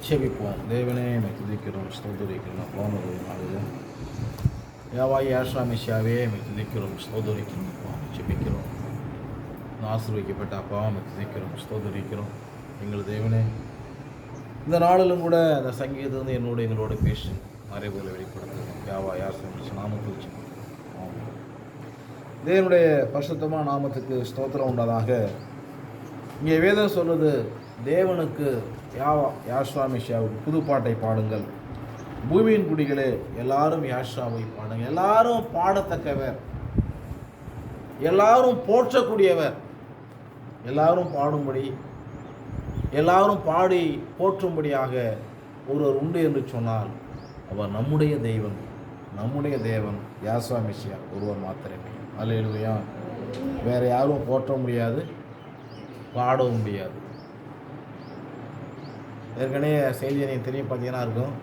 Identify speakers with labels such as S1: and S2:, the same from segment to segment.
S1: செபிப்போம். தேவனே மை துதிக்கிறோம், ஸ்தோத்தரிக்கிறோம். வாமதம் நாளில் யாவாய் யாஷா மெஷியாவே மை துதிக்கிறோம், ஸ்தோத்தரிக்கிறோம். செபிக்கிறோம். ஆசீர்வதிக்கப்பட்ட அப்பா மை துதிக்கிறோம், ஸ்தோத்தரிக்கிறோம். எங்கள் தேவனே, இந்த நாளிலும் கூட அந்த சங்கீதம் வந்து எங்களோட பேசு மறைவுகளை வெளிப்படுத்துகிறோம். யாவா யாஷா நாமத்துக்கு தேவனுடைய பரிசுத்தமான நாமத்துக்கு ஸ்தோத்திரம் உண்டாதாக. இங்கே வேதம் சொல்வது, தேவனுக்கு யாஷா மெஷியாவுக்கு புது பாட்டை பாடுங்கள், பூமியின் குடிகளே எல்லாரும் யாஷாவை பாடுங்கள். எல்லாரும் பாடத்தக்கவர், எல்லாரும் போற்றக்கூடியவர், எல்லாரும் பாடும்படி, எல்லாரும் பாடி போற்றும்படியாக ஒருவர் உண்டு என்று சொன்னால் அவர் நம்முடைய தெய்வம், நம்முடைய தேவன் யாஷா மெஷியா ஒருவர் மாத்திரமே. அல்லேலூயா. வேறு யாரும் போற்ற முடியாது, பாடவும் முடியாது. ஏற்கனவே செய்தி எனக்கு தெரியும் பார்த்தீங்கன்னா இருக்கும்,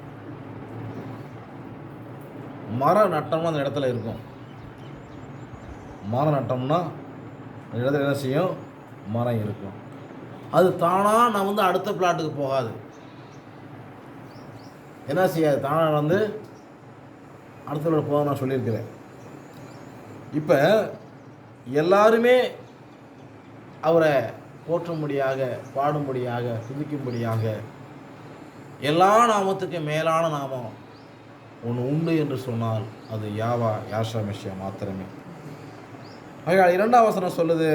S1: மரம் நட்டம்னா அந்த இடத்துல இருக்கும். மரம் நட்டோம்னா அந்த இடத்துல என்ன செய்யும்? மரம் இருக்கும். அது தானாக நான் வந்து அடுத்த பிளாட்டுக்கு போகாது. என்ன செய்யாது? தானாக வந்து அடுத்த பிளாட் போக நான் சொல்லியிருக்கிறேன். இப்போ எல்லாருமே அவரை போற்றும்படியாக, பாடும்படியாக, துதிக்கும்படியாக எல்லா நாமத்துக்கும் மேலான நாமம் ஒன்று உண்டு என்று சொன்னால் அது யாஷா மெஷியா மாத்திரமே. இரண்டாம் வசனம் சொல்லுது,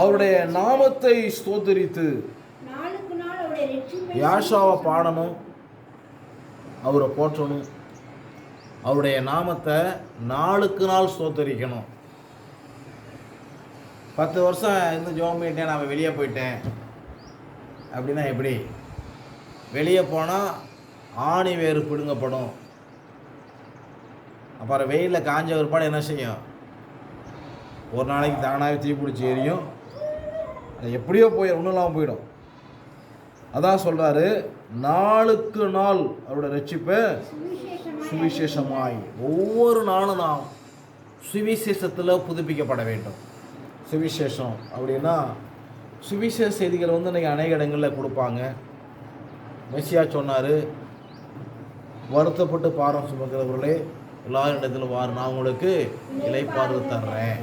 S1: அவருடைய நாமத்தை ஸ்தோத்திரித்து யாஷாவை பாடணும், அவரை போற்றணும், அவருடைய நாமத்தை நாளுக்கு நாள் ஸ்தோத்தரிக்கணும். 10 வருஷம் இருந்து ஜோம் பண்ணிட்டேன், நான் வெளியே போயிட்டேன் அப்படின்னா எப்படி? வெளியே போனால் ஆணி வேறு பிடுங்கப்படும். அப்புறம் வெயிலில் காஞ்ச ஒருபாடு என்ன செய்யும்? ஒரு நாளைக்கு தானாகவே தீப்பிடிச்சி எரியும். அது எப்படியோ போய் ஒன்றும் இல்லாமல் போயிடும். அதான் சொல்கிறாரு, நாளுக்கு நாள் அவருடைய ரட்சிப்பை சுவிசேஷமாய். ஒவ்வொரு நாளும் நாம் சுவிசேஷத்தில் புதுப்பிக்கப்பட வேண்டும். சுவிசேஷம் அப்படின்னா, சுவிசேஷ செய்திகள் வந்து இன்றைக்கி அநேக இடங்களில் கொடுப்பாங்க. மெசியா சொன்னார், வருத்தப்பட்டு பாரம் சுமக்கிறவர்களே எல்லாரும் இடத்துல வாரு, நான் உங்களுக்கு இளைப்பாறுதல் தர்றேன்.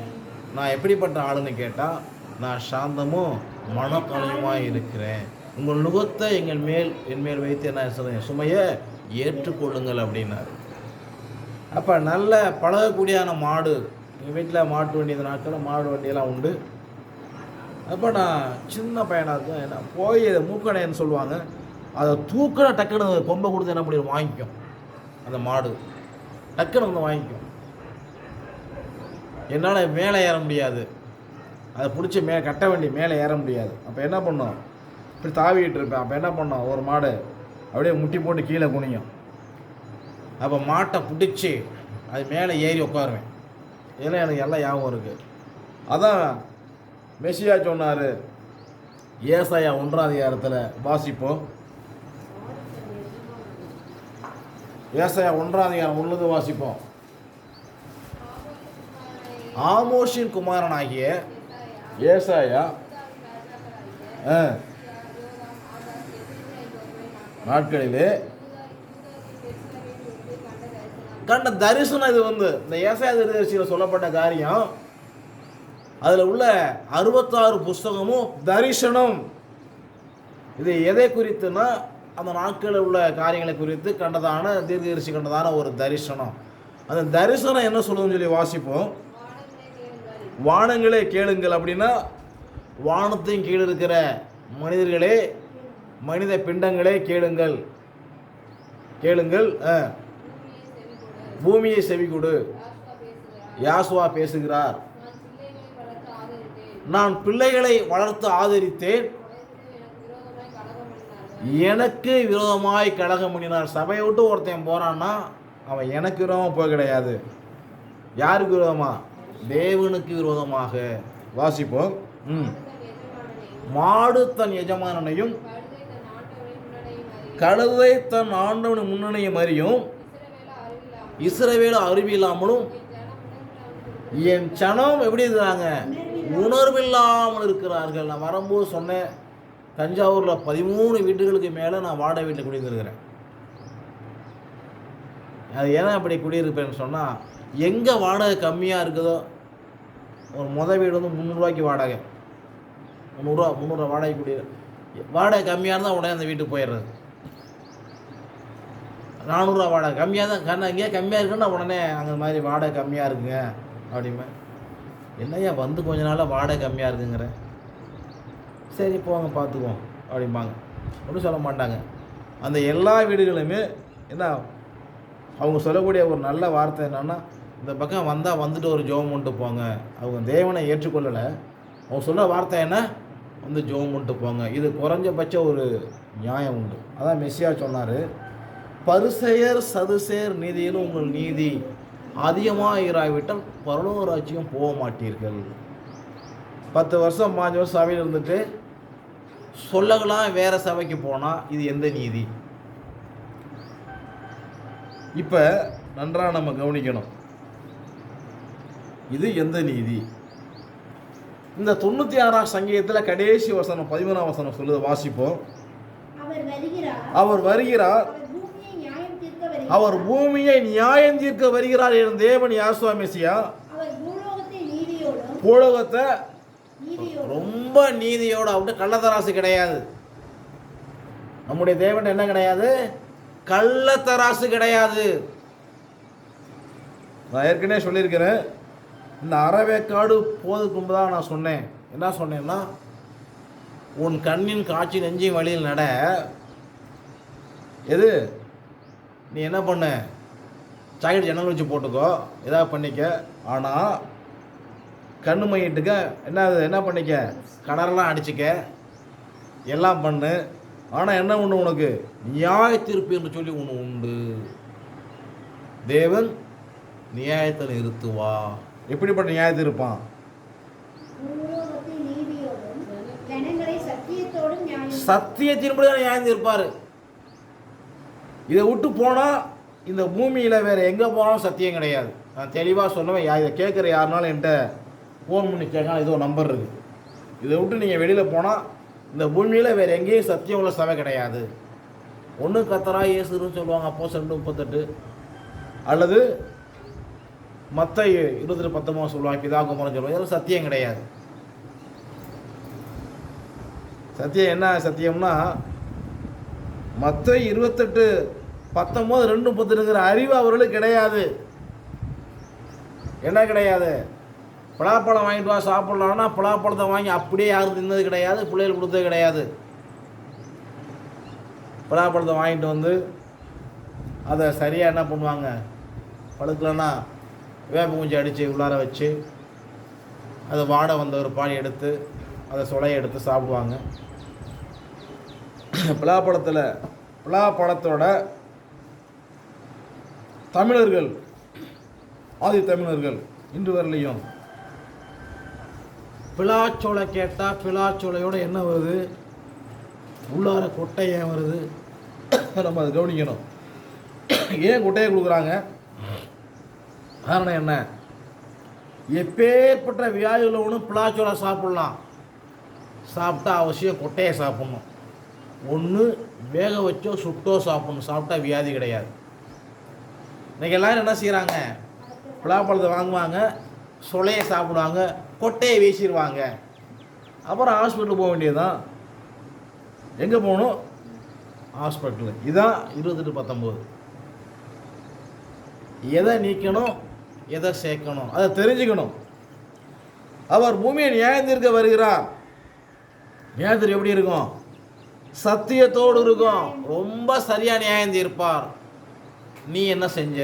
S1: நான் எப்படிப்பட்ட ஆளுன்னு கேட்டால், நான் சாந்தமும் மனத்தொலையுமாக இருக்கிறேன். உங்கள் நுகத்தை என் மேல் வைத்து என்ன சொல்லுங்கள், சுமையை ஏற்றுக்கொள்ளுங்கள் அப்படின்னாரு. அப்போ நல்ல பழகக்கூடியான மாடு, எங்கள் வீட்டில் மாட்டு வண்டி, இந்த நாட்களில் மாடு வண்டியெல்லாம் உண்டு. அப்போ நான் சின்ன பையனாக இருக்கும், என்ன போய் மூக்கணைன்னு சொல்லுவாங்க, அதை தூக்கின டக்குன்னு கொம்பை கொடுத்து என்ன பண்ணி வாங்கிக்கும். அந்த மாடு டக்குன்னு வந்து வாங்கிக்கும். என்னால் மேலே ஏற முடியாது, அதை பிடிச்சி கட்ட வண்டி மேலே ஏற முடியாது. அப்போ என்ன பண்ணோம்? இப்படி தாவிக்கிட்டு இருப்பேன். அப்போ என்ன பண்ணோம்? ஒரு மாடு அப்படியே முட்டி போட்டு கீழே குனியும். அப்போ மாட்டை பிடிச்சி அது மேலே ஏறி உட்காருவேன். இதெல்லாம் எனக்கு எல்லாம் ஞாபகம் இருக்குது. அதான் மெசியா சொன்னார், ஏசாயா 1ஆம் அதிகாரத்தில் வாசிப்போம். ஏசாயா 1ஆம் அதிகாரம் 1 வாசிப்போம். ஆமோஷின் குமாரனாகிய ஏசாயா நாட்களிலே கண்ட தரிசனம். இது வந்து இந்த ஏசாயா தரிசனத்தில் சொல்லப்பட்ட காரியம். அதில் உள்ள 66 புஸ்தகமும் தரிசனம். இது எதை குறித்துன்னா, அந்த நாட்களில் உள்ள காரியங்களை குறித்து கண்டதான தீர்க்கதரிசி கண்டதான ஒரு தரிசனம். அந்த தரிசனம் என்ன சொல்லுதுன்னு சொல்லி வாசிப்போம். வானங்களே கேளுங்கள் அப்படின்னா, வானத்தையும் கீழே இருக்கிற மனிதர்களே, மனித பிண்டங்களே கேளுங்கள், கேளுங்கள். பூமியை செவி கொடு. யாசுவா பேசுகிறார், நான் பிள்ளைகளை வளர்த்து ஆதரித்தேன், எனக்கு விரோதமாய் கலகம் பண்ணினார். சபையை விட்டு ஒருத்தன் போறான்னா அவன் எனக்கு விரோதமாக போக கிடையாது. யாருக்கு விரோதமா? தேவனுக்கு விரோதமாக. வாசிப்போம். மாடு தன் எஜமானனையும் கழுதை தன் ஆண்டவன் முன்னணியும் அறியும், இஸ்ரவேல் அறிவில்லாமலும் என் சனம் எப்படி இருக்கிறாங்க? உணர்வில்லாமல் இருக்கிறார்கள். நான் வரும்போது சொன்னேன், தஞ்சாவூரில் 13 வீட்டுகளுக்கு மேலே நான் வாடகை வீட்டில் குடியிருக்கிறேன். அது ஏன்னா அப்படி குடியிருப்பேன்னு சொன்னால், எங்கே வாடகை கம்மியாக இருக்குதோ, ஒரு வீடு வந்து 300 வாடகை, 300 வாடகை வாடகை கம்மியாக இருந்தால் உடனே அந்த வீட்டுக்கு போயிடுறது. 400 வாடகை கம்மியாக தான் இங்கே கம்மியாக இருக்குன்னா உடனே அந்த மாதிரி வாடகை கம்மியாக இருக்குங்க அப்படிமே. என்னையா வந்து கொஞ்ச நாளாக வாடகை கம்மியாக இருக்குங்கிற, சரி போங்க பார்த்துக்குவோம் அப்படிம்பாங்க. ஒன்றும் சொல்ல மாட்டாங்க. அந்த எல்லா வீடுகளுமே என்ன அவங்க சொல்லக்கூடிய ஒரு நல்ல வார்த்தை என்னென்னா, இந்த பக்கம் வந்தால் வந்துட்டு ஒரு ஜெபம் பண்ணிட்டு போங்க. அவங்க தேவனை ஏற்றுக்கொள்ளலை, அவங்க சொல்ல வார்த்தை என்ன, வந்து ஜெபம் பண்ணிட்டு போங்க. இது குறைஞ்சபட்ச ஒரு நியாயம் உண்டு. அதான் மெசியா சொன்னார், பரிசேயர் சதுசேர் நீதியிலும் உங்கள் நீதி அதிகமாக இராவிட்டால் பரலோக ராஜ்யம் போக மாட்டீர்கள். 10 வருஷம் 5 வருஷம் சபையில் இருந்துட்டு சொல்லலாம் வேறு சபைக்கு போனால் இது எந்த நீதி? இப்போ நன்றாக நம்ம கவனிக்கணும், இது எந்த நீதி? இந்த 96ஆம் சங்கீதத்தில் கடைசி வசனம் 11ஆம் வசனம் சொல்லுது, வாசிப்போம். அவர் வருகிறார், அவர் பூமியை நியாயம் தீர்க்க வருகிறார் என் தேவன் யாசுவா மெசியா. பூலோகத்தை ரொம்ப நீதியோடு அப்படி கள்ளத்தராசு கிடையாது. நம்முடைய தேவன் என்ன கிடையாது? கள்ளத்தராசு கிடையாது. நான் ஏற்கனவே சொல்லியிருக்கிறேன், இந்த அறவேக்காடு போதுக்கும் தான் நான் சொன்னேன். என்ன சொன்னேன்னா, உன் கண்ணின் காட்சி நெஞ்சின் வழியில் நட. எது நீ என்ன பண்ண, சாக்கெட் ஜன்னல் வச்சு போட்டுக்கோ, எதாவது பண்ணிக்க. ஆனால் கண்ணு மையிட்டுக்க என்ன பண்ணிக்க, கடரெல்லாம் அடிச்சுக்க, எல்லாம் பண்ணு. ஆனால் என்ன உண்டு, உனக்கு நியாய தீர்ப்பு என்று சொல்லி ஒன்று உண்டு. தேவன் நியாயத்தை நிறுத்துவா. எப்படிப்பட்ட நியாயத்தை இருப்பான்? சத்தியத்தின்படி தான் நியாயம் இருப்பார். இதை விட்டு போனால் இந்த பூமியில் வேறு எங்கே போனாலும் சத்தியம் கிடையாது. நான் தெளிவாக சொல்லுவேன். இதை கேட்குற யாருனாலும் என்கிட்ட ஃபோன் பண்ணி கேட்கலாம், ஏதோ நம்பர் இருக்குது. இதை விட்டு நீங்கள் வெளியில் போனால் இந்த பூமியில் வேறு எங்கேயும் சத்தியம் உள்ள சபை கிடையாது. ஒன்று கத்தரா இயேசுன்னு சொல்லுவாங்க, அப்போ 2:38, அல்லது மற்ற 20:19 சொல்லுவாங்க, பிதா குமாரன் சொல்லுவாங்க. இதெல்லாம் சத்தியம் கிடையாது. சத்தியம் என்ன சத்தியம்னா, மற்ற 28:19 2:10 அறிவு அவர்களுக்கு கிடையாது. என்ன கிடையாது? பலாப்பழம் வாங்கிட்டு வா சாப்பிட்லான்னா பலாப்பழத்தை வாங்கி அப்படியே யாரும் தின்னது கிடையாது, பிள்ளைகள் கொடுத்தது கிடையாது. பலாப்பழத்தை வாங்கிட்டு வந்து அதை சரியாக என்ன பண்ணுவாங்க, பழுக்கலன்னா வேப்ப குஞ்சு அடித்து உள்ளார வச்சு அதை வாடை வந்த ஒரு பாடி எடுத்து அதை சுளையை எடுத்து சாப்பிடுவாங்க. பலாப்பழத்தோட தமிழர்கள், ஆதி தமிழர்கள் இன்று வரலையும் பிளாச்சோலை கேட்டால் பிளாச்சோலையோட என்ன வருது, உள்ளார கொட்டை ஏன் வருது? நம்ம அதை கவனிக்கணும். ஏன் கொட்டையை கொடுக்குறாங்க? காரணம் என்ன? எப்பேற்பட்ட வியாதியில் ஒன்று பிளாச்சோலை சாப்பிட்லாம், சாப்பிட்டா அவசியம் கொட்டையை சாப்பிட்ணும். ஒன்று வேக வச்சோ சுட்டோ சாப்பிட்ணும், சாப்பிட்டா வியாதி கிடையாது. இன்றைக்கி எல்லோரும் என்ன செய்கிறாங்க, பலாப்பழத்தை வாங்குவாங்க, சொலையை சாப்பிடுவாங்க, கொட்டையை வீசிடுவாங்க. அப்புறம் ஹாஸ்பிட்டலுக்கு போக வேண்டியதுதான். எங்கே போகணும்? ஹாஸ்பிட்டலு. இதுதான் 28:19. எதை நீக்கணும், எதை சேர்க்கணும், அதை தெரிஞ்சுக்கணும். அவர் பூமியை நியாயத்திற்கு வருகிறார். நியாயத்திற்கு எப்படி இருக்கும்? சத்தியத்தோடு இருக்கும். ரொம்ப சரியாக நியாயம் தீர்ப்பார். நீ என்ன செஞ்ச,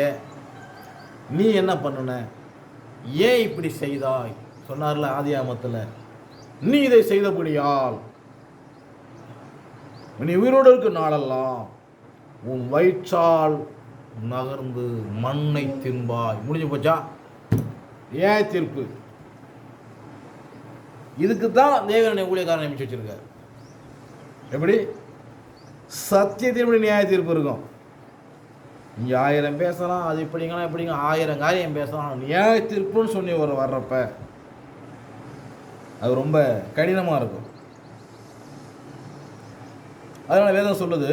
S1: நீ என்ன பண்ணுன, ஏன் இப்படி செய்தாய் சொன்னார்ல ஆதியாகமத்தில், நீ இதை செய்தபடியால் நீ உயிரோடு இருக்க நாளெல்லாம் உன் வயிற்றால் நகர்ந்து மண்ணை தின்பாய். முடிஞ்சு போச்சா? ஏன் தீர்ப்பு? இதுக்கு தான் தேவனுடைய ஊழியக்காரன் நியமிச்சு வச்சிருக்கார். எப்படி? சத்தியத்தின்படி நியாய தீர்ப்பு இருக்கும். இங்கே 1000 பேசலாம், அது இப்படிங்கன்னா எப்படிங்க 1000 காரியம் பேசலாம். நியாய தீர்ப்புன்னு சொல்லி வர்றப்ப அது ரொம்ப கடினமாக இருக்கும். அதனால் வேதம் சொல்லுது,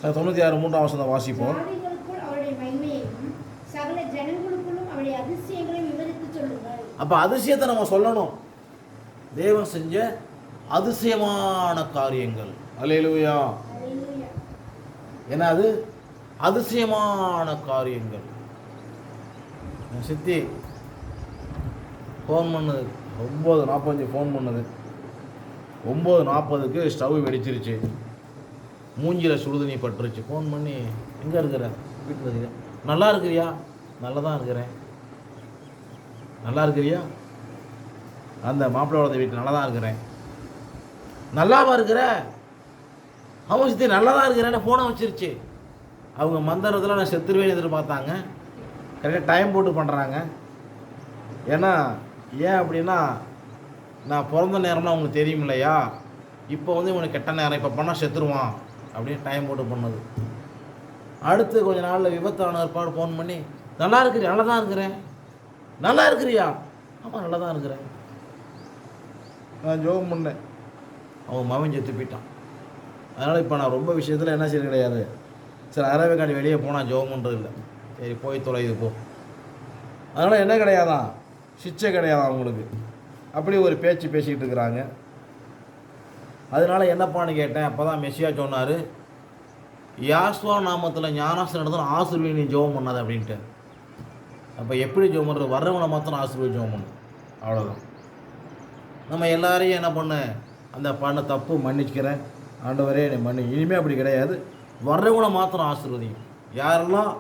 S1: 96:3 வசனம் வாசிப்போம். அப்போ அதிசயத்தை நம்ம சொல்லணும். தேவன் செஞ்ச அதிசயமான காரியங்கள். அல்லேலூயா. ஏன்னா அது அதிசயமான காரியங்கள். சித்தி ஃபோன் பண்ணது 9:45 ஃபோன் பண்ணது. 9:40க்கு ஸ்டவ் வெடிச்சிருச்சு, மூஞ்சியில் சுடுதண்ணி பட்டுருச்சு. ஃபோன் பண்ணி, எங்கே இருக்கிற? வீட்டில் இருக்கிறேன். நல்லா இருக்கிறியா? நல்லா தான் இருக்கிறேன். நல்லா இருக்கிறியா? அந்த மாப்பிள்ளையோட வீட்டில் நல்லா தான் இருக்கிறேன். நல்லாவா இருக்கிற? அவங்க சித்தி நல்லா தான் இருக்கிறேன்னு ஃபோனை வச்சிருச்சு. அவங்க மந்திரத்தில் நான் செத்துருவேன்னு எதிர்பார்த்தாங்க. கரெக்டாக டைம் போட்டு பண்ணுறாங்க. ஏன்னா ஏன் அப்படின்னா, நான் பிறந்த நேரம்னா அவங்களுக்கு தெரியும் இல்லையா, இப்போ இவனுக்கு கெட்ட நேரம், இப்போ பண்ணால் செத்துருவான் அப்படின்னு டைம் போட்டு பண்ணது. அடுத்து கொஞ்ச நாளில் விபத்தான ஏற்பாடு ஃபோன் பண்ணி, நல்லா இருக்கிறியா? நல்லா தான் இருக்கிறேன். நல்லா இருக்கிறியா? ஆமாம் நல்லா தான் இருக்கிறேன். நான் ஜோகம் பண்ணேன், அவன் மகன் செத்து போயிட்டான். அதனால் இப்போ நான் ரொம்ப விஷயத்தில் என்ன செய்ய கிடையாது. சரி, அறவே காட்டி வெளியே போனால் ஜோகம் பண்ணுறது இல்லை. சரி போய் தொலைது போ. அதனால் என்ன கிடையாதான், சிச்சை கிடையாதான் அவங்களுக்கு. அப்படி ஒரு பேச்சு பேசிக்கிட்டு இருக்கிறாங்க. அதனால் என்னப்பான்னு கேட்டேன். அப்போ தான் மெஸ்ஸியா சொன்னார், யாஸ்வா நாமத்தில் ஞானாசனம் நடந்தால் ஆசீர்வதி நீ ஜெபம் பண்ணாது அப்படின்ட்டு. அப்போ எப்படி ஜெபம் பண்ணுறது? வர்றவங்களை மாத்திரம் ஆசீர்வதி ஜெபம் பண்ணு, அவ்வளோதான். நம்ம எல்லாரையும் என்ன பண்ண, அந்த பண்ண தப்பு மன்னிச்சுக்கிறேன் ஆண்டவரே என்னை மன்னி. இனிமேல் அப்படி கிடையாது. வர்றவங்களை மாத்திரம் ஆசீர்வதியும். யாரெல்லாம்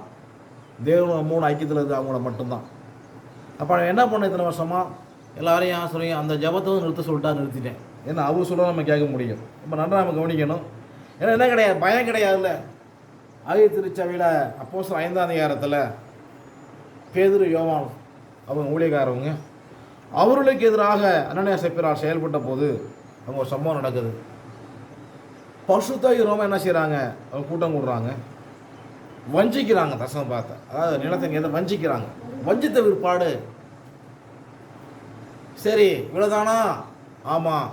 S1: தேவனோட 3 ஐக்கியத்தில் இருக்குது அவங்கள மட்டும்தான். அப்போ நான் என்ன பண்ணேன், இத்தனை வருஷமாக எல்லாரையும் ஆசீர்வதியும். அந்த ஜபத்தை நிறுத்த சொல்லிட்டா, நிறுத்திட்டேன். ஏன்னா அவர் சொல்ல நம்ம கேட்க முடியும். ரொம்ப நன்றாக நம்ம கவனிக்கணும். ஏன்னா என்ன கிடையாது, பயம் கிடையாதுல்ல. ஆகிய திருச்சபையில் அப்போஸ்தலர் 5ஆம் அதிகாரத்தில் பேதுரு யோவான் அவங்க ஊழியக்காரவங்க அவர்களுக்கு எதிராக அனனியா சப்பீரா செயல்பட்ட போது அவங்க ஒரு சம்பவம் நடக்குது. பரிசுத்த ரோம என்ன செய்கிறாங்க, அவங்க கூட்டம் கூடுறாங்க, வஞ்சிக்கிறாங்க. தசம பார்த்த, அதாவது நிலத்தை எதை வஞ்சிக்கிறாங்க. வஞ்சித்த பிற்பாடு சரி இவ்வளோதானா, ஆமாம்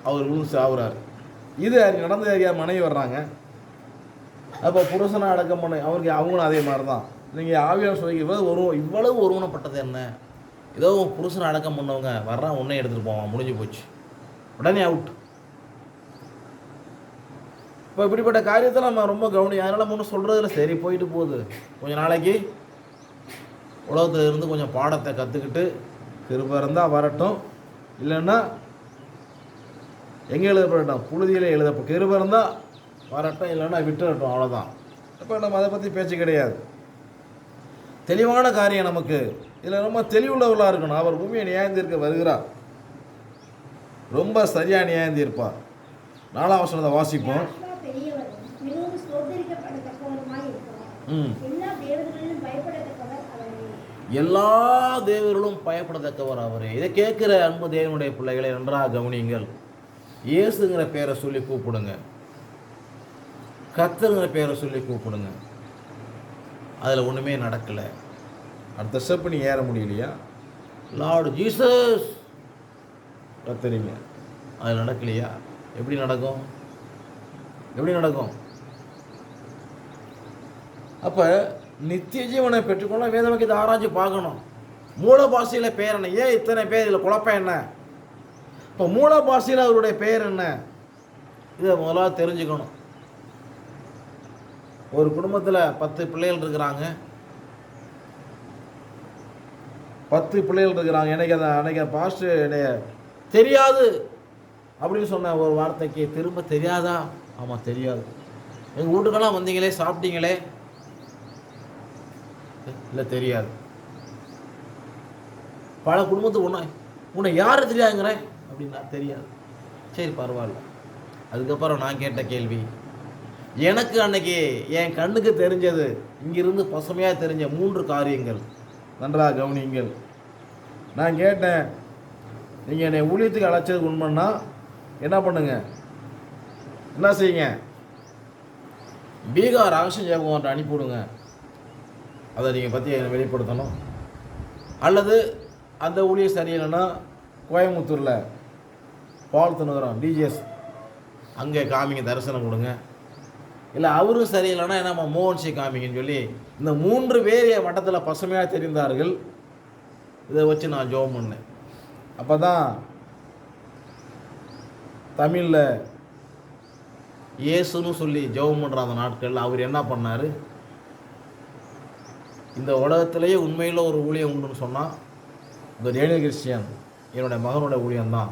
S1: அவர் விழுந்து ஆகுறாரு. இது நடந்த ஏரியா மனைவி வர்றாங்க. அப்போ புருஷனை அடக்கம் பண்ண அவருக்கு அவங்களும் அதே மாதிரி தான். நீங்கள் ஆவியார் சொல்லி இவ்வளவு ஒருவனப்பட்டது என்ன, ஏதோ புருஷனை அடக்கம் பண்ணவங்க வர்றான், உடனே எடுத்துகிட்டு போவான், முடிஞ்சு போச்சு, உடனே அவுட். இப்போ இப்படிப்பட்ட காரியத்தை நம்ம ரொம்ப அதனால் ஒன்றும் சொல்கிறதில்ல. சரி போயிட்டு போகுது. கொஞ்சம் நாளைக்கு உலகத்தில் இருந்து கொஞ்சம் பாடத்தை கற்றுக்கிட்டு கிருபை இருந்தால் வரட்டும், இல்லைன்னா எங்கே எழுதப்படட்டும், புழுதியில் எழுத கிருபை இருந்தால் வரட்டும், இல்லைன்னா விட்டுறட்டும், அவ்வளோதான். இப்போ நம்ம அதை பற்றி பேச்சு கிடையாது. தெளிவான காரியம் நமக்கு இதில் ரொம்ப தெளிவுள்ளவர்களாக இருக்கணும். அவர் பூமியை நியாயந்தீர்க்க வருகிறார், ரொம்ப சரியாக நியாயந்தீர்ப்பார். 4ஆம் வசனத்தை வாசிப்போம். எல்லா தேவர்களும் பயப்படத்தக்கவர் அவரே. இதை கேட்குற அன்பு தேவனுடைய பிள்ளைகளை நன்றாக கவனியுங்கள். இயேசுங்கிற பேரை சொல்லி கூப்பிடுங்க, கர்த்தருங்கிற பேரை சொல்லி கூப்பிடுங்க. அதில் ஒன்றுமே நடக்கலை. அடுத்த ஸ்டெப் நீ ஏற முடியலையா, லார்டு ஜீசஸ் கத்துறீங்க, அது நடக்கலையா? எப்படி நடக்கும்? எப்படி நடக்கும்? அப்போ நித்திய ஜீவனை பெற்றுக்கொள்ள வேதவாக்கியத்தை ஆராய்ச்சி பார்க்கணும். மூல பாஷையில் பேர் என்ன? ஏன் இத்தனை பேர்? இதில் குழப்பம் என்ன? இப்போ மூல பாஷையில் அவருடைய பெயர் என்ன? இதை முதலாக தெரிஞ்சுக்கணும். ஒரு குடும்பத்தில் 10 பிள்ளைகள் இருக்கிறாங்க. 10 பிள்ளைகள் இருக்கிறாங்க. அன்னைக்கு பாஸ்டர் என்னைய தெரியாது அப்படின்னு சொன்ன ஒரு வார்த்தைக்கு திரும்ப தெரியாதா? ஆமாம் தெரியாது. எங்கள் வீட்டுக்கெல்லாம் வந்தீங்களே, சாப்பிட்டீங்களே? இல்லை தெரியாது. பல குடும்பத்துக்கு உன்னை யார் தெரியாதுங்கிறேன் அப்படின்னா தெரியாது. சரி பரவாயில்ல. அதுக்கப்புறம் நான் கேட்ட கேள்வி, எனக்கு அன்னைக்கு என் கண்ணுக்கு தெரிஞ்சது, இங்கிருந்து பசுமையாக தெரிஞ்ச 3 காரியங்கள் நன்றாக கவனியுங்கள். நான் கேட்டேன், நீங்கள் என்னை ஊழியத்துக்கு அழைச்சது உண்மைன்னா என்ன பண்ணுங்க, என்ன செய்யுங்க, பீகார் ரகசிய ஜெபம் அனுப்பிவிடுங்க, அதை நீங்கள் பற்றி வெளிப்படுத்தணும். அல்லது அந்த ஊழியர் சரியில்லைன்னா கோயம்புத்தூரில் பால் தினகரம் டிஜிஎஸ் அங்கே காமிங்க, தரிசனம் கொடுங்க. இல்லை அவரும் சரியில்லைன்னா நம்ம மோகன்சி காமிங்கன்னு சொல்லி இந்த 3 பேர் என் வட்டத்தில் பசுமையாக தெரிந்தார்கள். இதை வச்சு நான் ஜெபம் பண்ணேன். அப்போ தான் தமிழில் இயேசுன்னு சொல்லி ஜெபம் பண்ணுற அந்த நாட்களில் அவர் என்ன பண்ணார், இந்த உலகத்திலேயே உண்மையில் ஒரு ஊழியம் உண்டுன்னு சொன்னால் இந்த டேனியல் கிறிஸ்டியன் என்னுடைய மகனோட ஊழியம்தான்.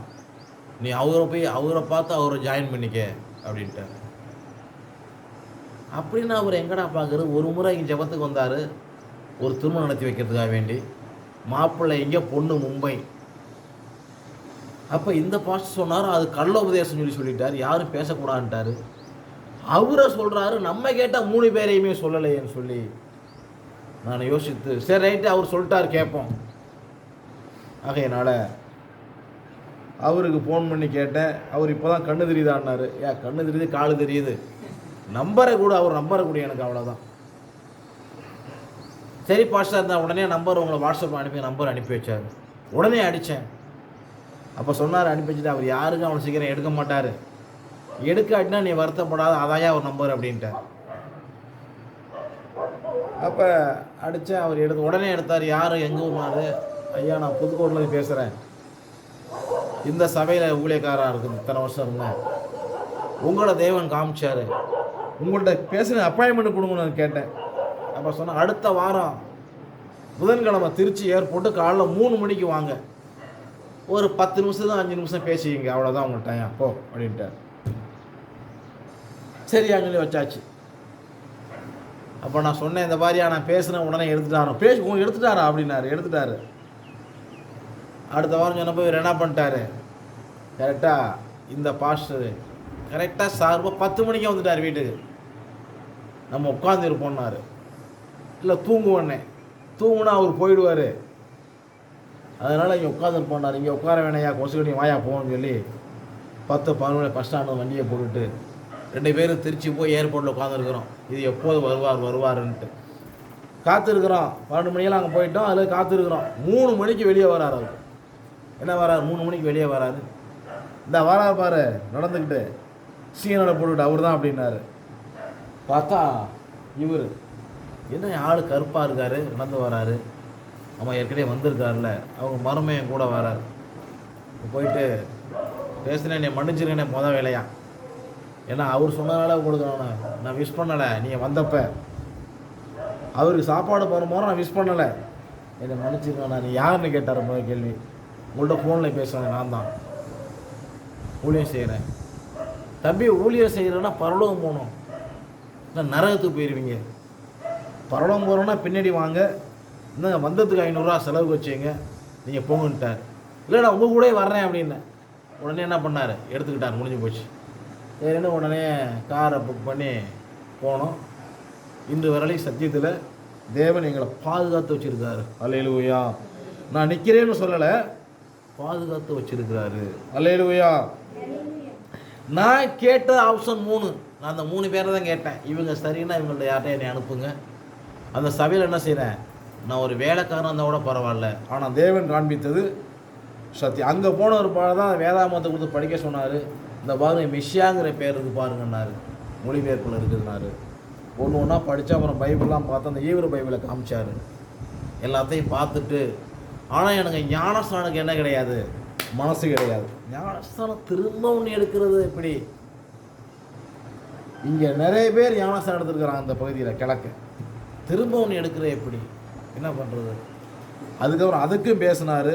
S1: நீ அவரை பார்த்து அவரை ஜாயின் பண்ணிக்க அப்படின்ட்டு. அப்படின்னு அவர் எங்கடா பார்க்குறது. ஒரு முறை இங்கே ஜபத்துக்கு வந்தார், ஒரு திருமணம் நடத்தி வைக்கிறதுக்காக வேண்டி. மாப்பிள்ளை இங்கே, பொண்ணு மும்பை. அப்போ இந்த பாஸ்டர் சொன்னார், அது கள்ள உபதேசம் சொல்லிட்டார், யாரும் பேசக்கூடாதுன்ட்டார். அவரை சொல்கிறாரு, நம்ம கேட்டால் 3 பேரையுமே சொல்லலையேன்னு சொல்லி நான் யோசித்து, சரி ரைட்டு அவர் சொல்லிட்டார் கேட்போம். ஆகையினால் அவருக்கு ஃபோன் பண்ணி கேட்டேன். அவர் இப்போ தான் கண்ணு தெரியுதான்னாரு. கண்ணு தெரியுது, காலு தெரியுது, நம்பரை கூட அவர் நம்பரை கூட எனக்கு அவ்வளோதான். சரி பாஸ்டர் இருந்தால் உடனே நம்பர் உங்களை வாட்ஸ்அப் நம்பர் அனுப்பி வச்சார். உடனே அடித்தேன். அப்போ சொன்னார், அனுப்பி வச்சுட்டு அவர் யாருக்கும் அவ்வளோ சீக்கிரம் எடுக்க மாட்டார், எடுக்காட்டினா நீ வருத்தப்படாத, அதாயா அவர் நம்பர் அப்படின்ட்டார். அப்போ அடித்தேன். அவர் உடனே எடுத்தார். யார் எங்கே ஊர்னாரு, ஐயா நான் புதுக்கோட்டையில் பேசுகிறேன், இந்த சபையில் ஊழியக்காராக இருக்குது, இத்தனை வருஷம் இருந்தேன், உங்களோட தேவன் காமிச்சார், உங்கள்கிட்ட பேசுகிற அப்பாயின்மெண்ட் கொடுங்கன்னு கேட்டேன். அப்போ சொன்னேன், அடுத்த வாரம் புதன்கிழமை திருச்சி ஏர்போர்ட்டு காலைல 3 மணிக்கு வாங்க, ஒரு 10 நிமிஷம் தான் 5 நிமிஷம் பேசிக்கிங்க, அவ்வளோதான் உங்கள் டைம் போ அப்படின்ட்டார். சரியா சொல்லி வச்சாச்சு. அப்போ நான் சொன்னேன், இந்த மாதிரியா நான் பேசுகிறேன், உடனே எடுத்துட்டாரா அப்படின்னாரு. எடுத்துட்டாரு. அடுத்த வாரம் சொன்னப்போ இவர் என்ன பண்ணிட்டாரு, கரெக்டாக இந்த பாஸ்டர் கரெக்டாக சார்பாக 10 மணிக்கே வந்துட்டார் வீட்டுக்கு. நம்ம உட்காந்துருப்போன்னாரு. இல்லை தூங்குவோன்னே, தூங்குனா அவர் போயிடுவார், அதனால் இங்கே உட்காந்துருப்போன்னார். இங்கே உட்கார வேணையா, கொசுக்கடி வாயா போகணும்னு சொல்லி 10-11 மணி பஸ் ஸ்டாண்டில் வண்டியை போட்டுட்டு 2 பேரும் திருச்சி போய் ஏர்போர்ட்டில் உட்காந்துருக்குறோம். இது எப்போது வருவாருன்ட்டு காத்திருக்கிறோம். 12 மணியெல்லாம் அங்கே போயிட்டோம், அதில் காத்திருக்கிறோம். 3 மணிக்கு வெளியே வராரு. அவர் என்ன வராரு, 3 மணிக்கு வெளியே வராரு. இந்த வாரா பாரு நடந்துக்கிட்டு சீனோட போட்டுக்கிட்டு அவர் தான் அப்படின்னாரு. பார்த்தா இவர் என்ன ஆள் கருப்பாக இருக்கார், நடந்து வராரு. அவன் ஏற்கனவே வந்திருக்காருல்ல, அவங்க மருமையன் கூட வராரு. போயிட்டு பேசுனேன், என்னை மன்னிச்சிருக்கேனே மொதல் வேலையா, ஏன்னா அவர் சொன்னதுனால கொடுக்குறோன்னு நான் விஷ் பண்ணலை. நீங்கள் வந்தப்போ அவருக்கு சாப்பாடு போகிற நான் விஷ் பண்ணலை, என்னை மன்னிச்சிருக்கேன். நான் யாருன்னு கேட்டார் முதல் கேள்வி. உங்கள்கிட்ட ஃபோனில் பேசுகிறேன், நான் தான் ஊழியம் செய்கிறேன். தம்பி ஊழியம் செய்கிறேன்னா பரலோகம் போகணும், இல்லை நரகத்துக்கு போயிடுவீங்க. பரலோகம் போகிறோன்னா பின்னாடி வாங்க, இன்னும் வந்ததுக்கு 500 ரூபா செலவுக்கு வச்சுங்க, நீங்கள் போங்கன்ட்டார். இல்லை நான் உங்கள் கூட வர்றேன் அப்படின்னு. உடனே என்ன பண்ணார், எடுத்துக்கிட்டார், முடிஞ்சு போச்சு. சரின்னு உடனே காரை புக் பண்ணி போனோம். இன்று வரலையும் சத்தியத்தில் தேவன் எங்களை பாதுகாத்து வச்சுருக்காரு. அல்லேலூயா. நான் நிற்கிறேன்னு சொல்லலை, பாதுகாத்து வச்சிருக்கிறாரு. அல்லேலூயா. நான் கேட்ட ஆப்ஷன் 3, நான் அந்த 3 பேரை தான் கேட்டேன். இவங்க சரின்னா இவங்கள்ட்ட யார்கிட்ட என்னை அனுப்புங்க. அந்த சபையில் என்ன செய்கிறேன், நான் ஒரு வேலைக்காரன் இருந்தால் கூட பரவாயில்ல, ஆனால் தேவன் காண்பித்தது சத்தியம். அங்கே போன ஒரு பாடம் தான் வேதாமத்தை கொடுத்து படிக்க சொன்னார். இந்த பாருங்க மிஷியாங்கிற பேர் இருக்குது பாருங்கன்னாரு, மொழிபெயர்ப்பில் இருக்குதுனாரு. ஒன்றா படித்தா அப்புறம் பைபிள்லாம் பார்த்து அந்த ஈவிர பைபிளை காமிச்சார். எல்லாத்தையும் பார்த்துட்டு, ஆனால் எனக்கு ஞானஸ்தானுக்கு என்ன கிடையாது, மனசு கிடையாது. ஞானஸ்தானம் திரும்ப ஒன்று எடுக்கிறது எப்படி? இங்கே நிறைய பேர் ஞானஸ்தானம் எடுத்துருக்குறாங்க அந்த பகுதியில் கிழக்கு. திரும்ப ஒன்று எடுக்கிற எப்படி, என்ன பண்ணுறது? அதுக்கப்புறம் அதுக்கும் பேசினார்.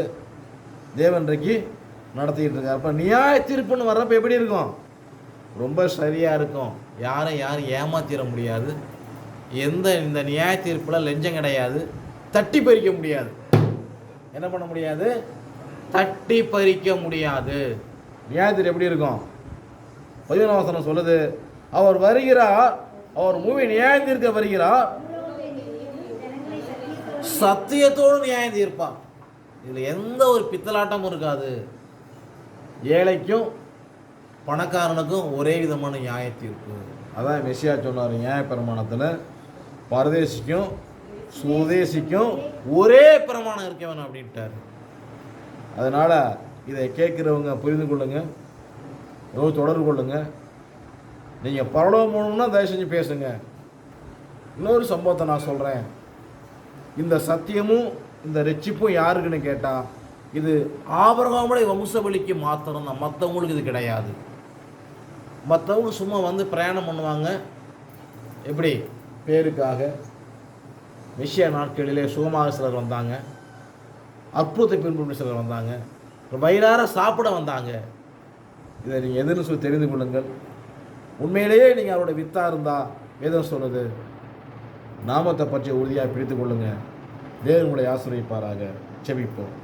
S1: தேவன்றைக்கு நடத்திக்கிட்டு இருக்கார். அப்போ நியாய தீர்ப்புன்னு வர்றப்ப எப்படி இருக்கும்? ரொம்ப சரியாக இருக்கும். யாரும் ஏமாத்திட முடியாது. இந்த நியாய தீர்ப்பில் லஞ்சம் கிடையாது, தட்டி பறிக்க முடியாது. என்ன பண்ண முடியாது? தட்டி பறிக்க முடியாது. நியாய தீர்ப்பு எப்படி இருக்கும்? 11ஆம் வசனம் சொல்லுது, அவர் வருகிறார், அவர் நியாய தீர்க்க வருகிறார், சத்தியத்தோடு நியாயம் தீர்ப்பார். இதில் எந்த ஒரு பித்தலாட்டமும் இருக்காது. ஏழைக்கும் பணக்காரனுக்கும் ஒரே விதமான நியாய தீர்ப்பு. அதான் மெசியா சொன்னார் நியாயப்பிரமாணத்தில், பரதேசிக்கும் சுதேசிக்கும் ஒரே பிரமாணம் இருக்கவன் அப்படின்ட்டார். அதனால் இதை கேட்குறவங்க புரிந்து கொள்ளுங்க, தொடர்பு கொள்ளுங்க. நீங்கள் பரலோகம் போகணும்னா தயவு செஞ்சு பேசுங்க. இன்னொரு சம்பவத்தை நான் சொல்கிறேன். இந்த சத்தியமும் இந்த ரட்சிப்பும் யாருக்குன்னு கேட்டால், இது ஆபிரகாமுடைய வம்சவழிக்கு மாத்திரம் தான், மற்றவங்களுக்கு இது கிடையாது. மற்றவங்க சும்மா வந்து பிரயாணம் பண்ணுவாங்க. எப்படி? பேருக்காக. மெசியா நாட்களிலே சுகமாக சிலர் வந்தாங்க, அற்புதத்தை பின்பற்றி சிலர் வந்தாங்க, வயிறார சாப்பிட வந்தாங்க. இதை நீங்கள் எதுன்னு சொல்லி தெரிந்து கொள்ளுங்கள். உண்மையிலேயே நீங்கள் அவருடைய வித்தாக இருந்தால் வேதம் சொல்லுது, நாமத்தை பற்றி உறுதியாக பிடித்து கொள்ளுங்கள். தேவன் உங்களை ஆசீர்வதிப்பாராக. ஜெபிப்போம்.